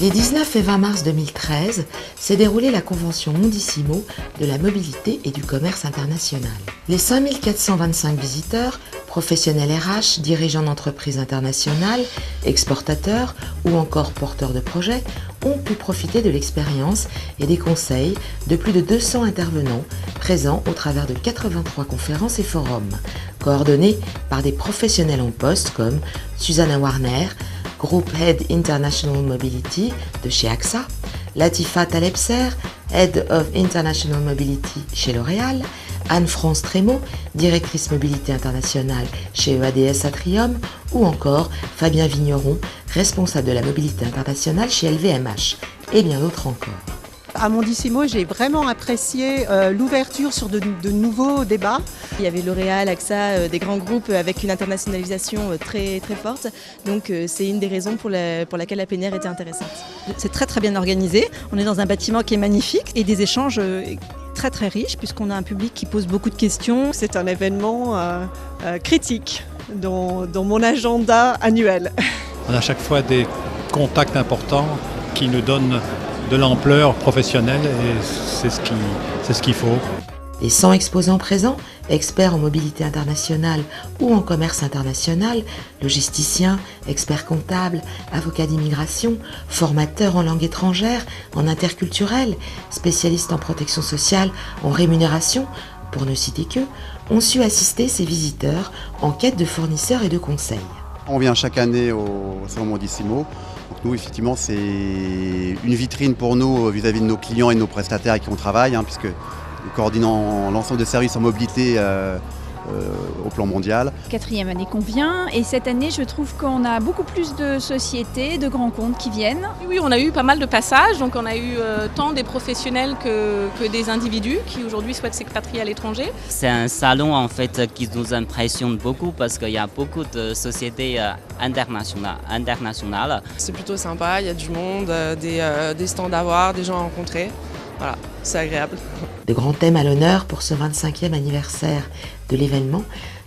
Les 19 et 20 mars 2013 s'est déroulée la convention Mondissimo de la mobilité et du commerce international. Les 5425 visiteurs, professionnels RH, dirigeants d'entreprises internationales, exportateurs ou encore porteurs de projets ont pu profiter de l'expérience et des conseils de plus de 200 intervenants présents au travers de 83 conférences et forums, coordonnés par des professionnels en poste comme Susanna Warner, Group Head International Mobility de chez AXA, Latifa Talebser, Head of International Mobility chez L'Oréal, Anne-France Trémaud, directrice mobilité internationale chez EADS Atrium, ou encore Fabien Vigneron, responsable de la mobilité internationale chez LVMH, et bien d'autres encore. À Mondissimo, j'ai vraiment apprécié l'ouverture sur de nouveaux débats. Il y avait L'Oréal, AXA, des grands groupes avec une internationalisation très forte. Donc c'est une des raisons pour laquelle la plénière était intéressante. C'est très bien organisé. On est dans un bâtiment qui est magnifique et des échanges très riches puisqu'on a un public qui pose beaucoup de questions. C'est un événement critique dans mon agenda annuel. On a à chaque fois des contacts importants qui nous donnent de l'ampleur professionnelle et c'est ce qu'il faut. Les 100 exposants présents, experts en mobilité internationale ou en commerce international, logisticiens, experts comptables, avocats d'immigration, formateurs en langue étrangère, en interculturel, spécialistes en protection sociale, en rémunération, pour ne citer qu'eux, ont su assister ces visiteurs en quête de fournisseurs et de conseils. On vient chaque année au Salon Mondissimo. Donc nous, effectivement, c'est une vitrine pour nous vis-à-vis de nos clients et de nos prestataires avec qui on travaille, puisque nous coordonnons l'ensemble des services en mobilité au plan mondial. 4e année qu'on vient et cette année je trouve qu'on a beaucoup plus de sociétés, de grands comptes qui viennent. Oui, on a eu pas mal de passages, donc on a eu tant des professionnels que des individus qui aujourd'hui souhaitent s'expatrier à l'étranger. C'est un salon en fait qui nous impressionne beaucoup parce qu'il y a beaucoup de sociétés internationales. C'est plutôt sympa, il y a du monde, des stands à voir, des gens à rencontrer. Voilà, c'est agréable. De grands thèmes à l'honneur pour ce 25e anniversaire de l'événement,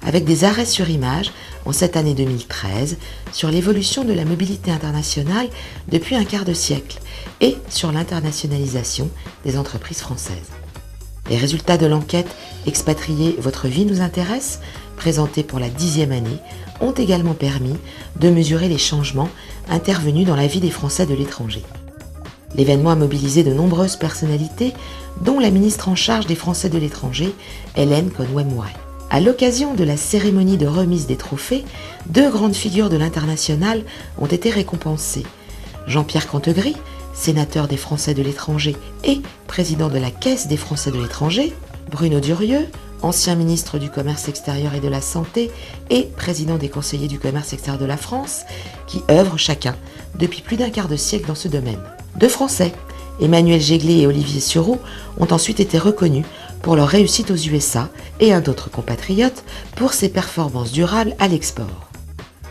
avec des arrêts sur image en cette année 2013 sur l'évolution de la mobilité internationale depuis un quart de siècle et sur l'internationalisation des entreprises françaises. Les résultats de l'enquête Expatriés, votre vie nous intéresse, présentée pour la 10e année, ont également permis de mesurer les changements intervenus dans la vie des Français de l'étranger. L'événement a mobilisé de nombreuses personnalités, dont la ministre en charge des Français de l'étranger, Hélène Conway-Mouret. À l'occasion de la cérémonie de remise des trophées, 2 grandes figures de l'international ont été récompensées. Jean-Pierre Cantegry, sénateur des Français de l'étranger et président de la Caisse des Français de l'étranger, Bruno Durieux, ancien ministre du Commerce extérieur et de la Santé et président des conseillers du commerce extérieur de la France, qui œuvrent chacun depuis plus d'un quart de siècle dans ce domaine. 2 Français, Emmanuel Jéglet et Olivier Sureau, ont ensuite été reconnus pour leur réussite aux USA et un autre compatriote pour ses performances durables à l'export.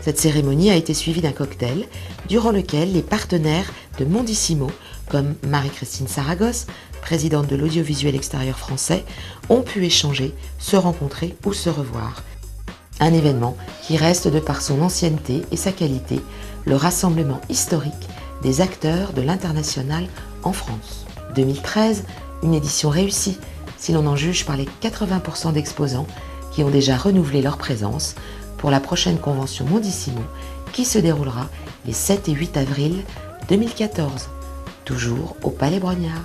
Cette cérémonie a été suivie d'un cocktail durant lequel les partenaires de Mondissimo, comme Marie-Christine Saragosse, présidente de l'audiovisuel extérieur français, ont pu échanger, se rencontrer ou se revoir. Un événement qui reste, de par son ancienneté et sa qualité, le rassemblement historique des acteurs de l'international en France. 2013, une édition réussie, si l'on en juge par les 80% d'exposants qui ont déjà renouvelé leur présence pour la prochaine convention Mondissimo qui se déroulera les 7 et 8 avril 2014, toujours au Palais Brongniart.